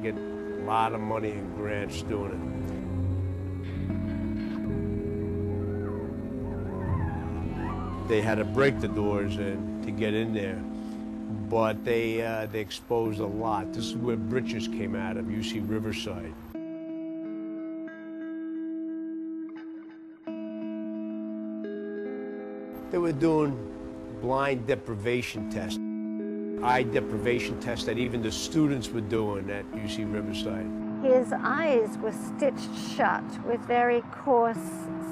get a lot of money and grants doing it. They had to break the doors in to get in there, but they exposed a lot. This is where Britches came out of, UC Riverside. They were doing blind deprivation tests, eye deprivation tests that even the students were doing at UC Riverside. His eyes were stitched shut with very coarse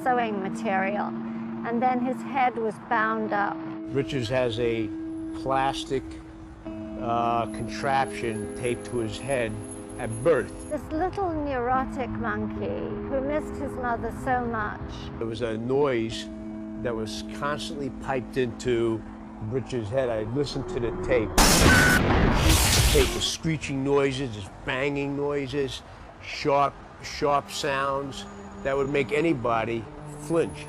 sewing material, and then his head was bound up. Britches has a plastic contraption taped to his head at birth. This little neurotic monkey who missed his mother so much. There was a noise that was constantly piped into Britches' head. I listened to the tape. The tape was screeching noises, just banging noises, sharp sounds that would make anybody flinch.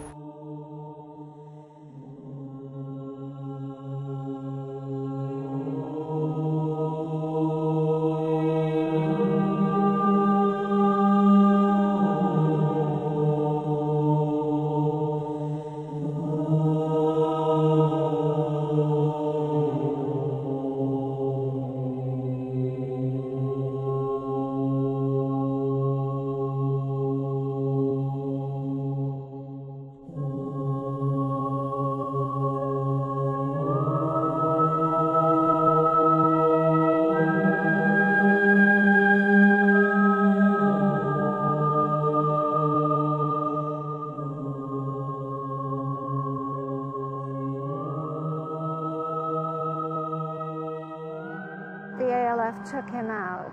Took him out,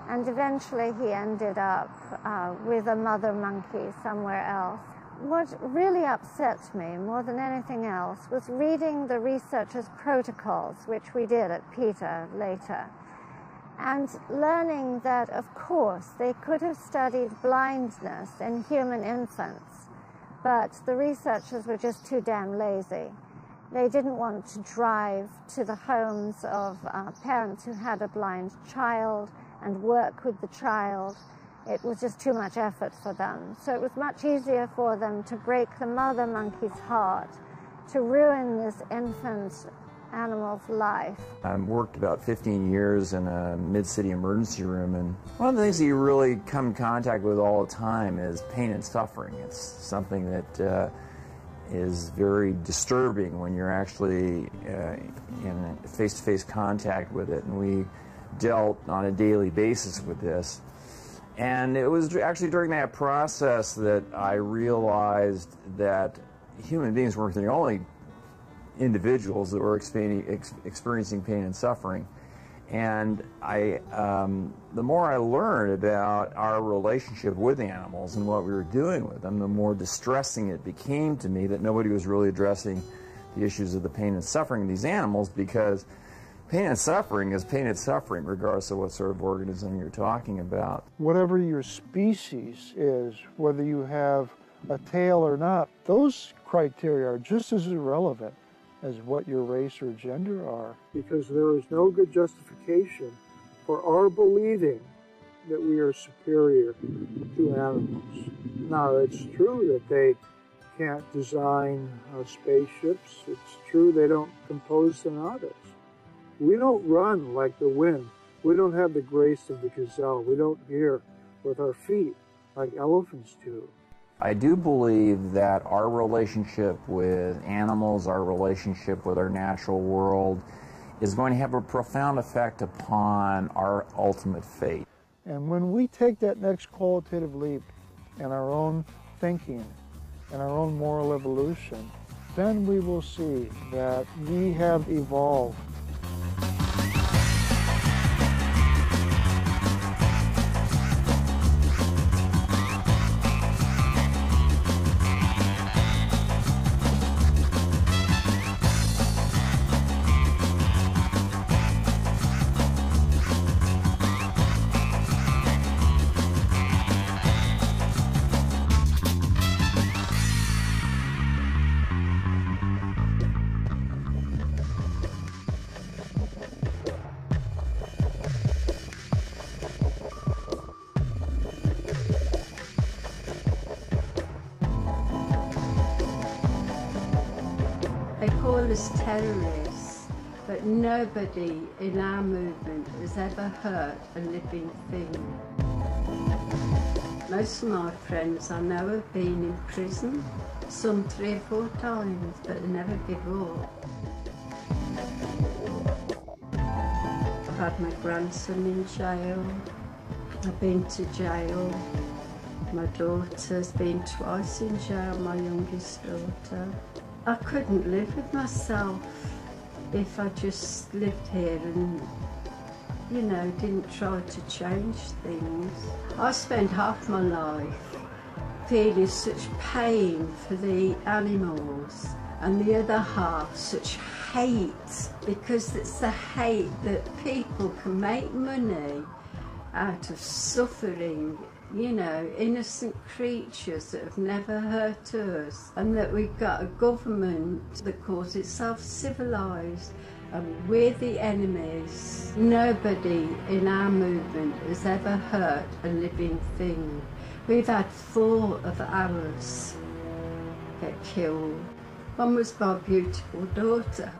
and eventually he ended up with a mother monkey somewhere else. What really upset me more than anything else was reading the researchers' protocols, which we did at PETA later, and learning that, of course, they could have studied blindness in human infants, but the researchers were just too damn lazy. They didn't want to drive to the homes of parents who had a blind child and work with the child. It was just too much effort for them. So it was much easier for them to break the mother monkey's heart, to ruin this infant animal's life. I worked about 15 years in a mid-city emergency room, and one of the things that you really come in contact with all the time is pain and suffering. It's something that is very disturbing when you're actually in face-to-face contact with it, and we dealt on a daily basis with this. And it was actually during that process that I realized that human beings weren't the only individuals that were experiencing pain and suffering. And the more I learned about our relationship with animals and what we were doing with them, the more distressing it became to me that nobody was really addressing the issues of the pain and suffering of these animals, because pain and suffering is pain and suffering regardless of what sort of organism you're talking about. Whatever your species is, whether you have a tail or not, those criteria are just as irrelevant as what your race or gender are. Because there is no good justification for our believing that we are superior to animals. Now, it's true that they can't design spaceships. It's true they don't compose sonatas. We don't run like the wind. We don't have the grace of the gazelle. We don't hear with our feet like elephants do. I do believe that our relationship with animals, our relationship with our natural world, is going to have a profound effect upon our ultimate fate. And when we take that next qualitative leap in our own thinking and our own moral evolution, then we will see that we have evolved. call us terrorists, but nobody in our movement has ever hurt a living thing. Most of my friends I know have been in prison, some 3 or 4 times, but they never give up. I've had my grandson in jail, I've been to jail. My daughter's been twice in jail, my youngest daughter. I couldn't live with myself if I just lived here and, you know, didn't try to change things. I spent half my life feeling such pain for the animals and the other half such hate, because it's the hate that people can make money out of suffering, you know, innocent creatures that have never hurt us, and that we've got a government that calls itself civilised, and we're the enemies. Nobody in our movement has ever hurt a living thing. We've had 4 of ours get killed. One was my beautiful daughter.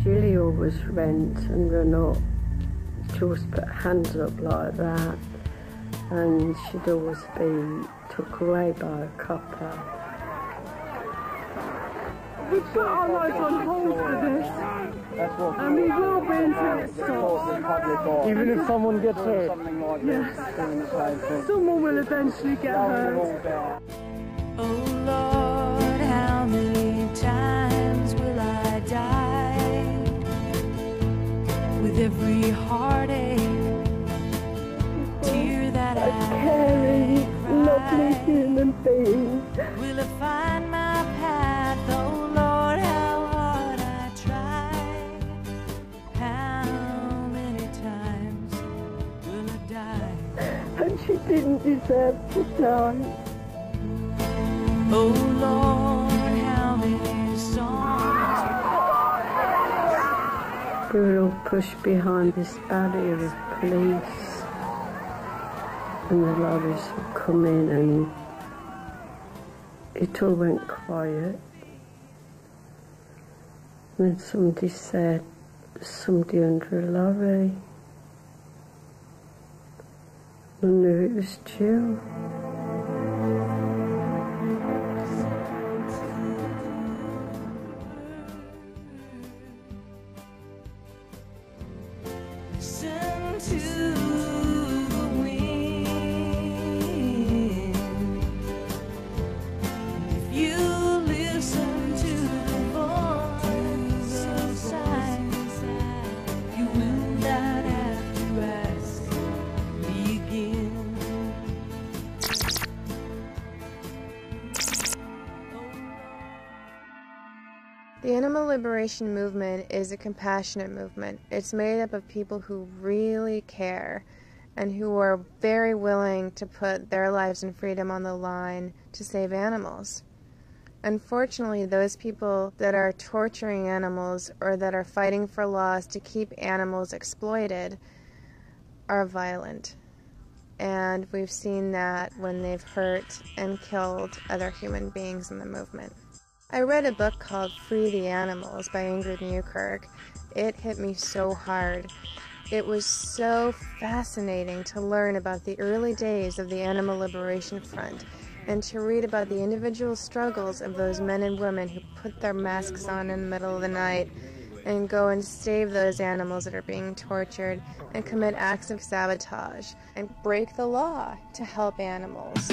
Julie always went and run up. She always put her hands up like that, and she'd always be took away by a copper. We've got our lives on hold for this, and we will be until it stops. Even if someone gets hurt. Yes. Someone will eventually get hurt. Oh Lord, how many times will I die? With every heartache, tear that I Caring, lovely human being. will I find my path? Oh Lord, how hard I try. How many times will I die? And she didn't deserve to die. Oh Lord, how many songs? We were all pushed behind this barrier of police, and the lorries would come in, and it all went quiet. And then somebody said, "There's somebody under a lorry." I knew it was Jill. Listen to the wind. If you listen to the voice inside, you will not have to ask me again. The animal liberation movement is a compassionate movement. It's made up of people who really care and who are very willing to put their lives and freedom on the line to save animals. Unfortunately, those people that are torturing animals or that are fighting for laws to keep animals exploited are violent. And we've seen that when they've hurt and killed other human beings in the movement. I read a book called Free the Animals by Ingrid Newkirk. It hit me so hard. It was so fascinating to learn about the early days of the Animal Liberation Front and to read about the individual struggles of those men and women who put their masks on in the middle of the night and go and save those animals that are being tortured and commit acts of sabotage and break the law to help animals.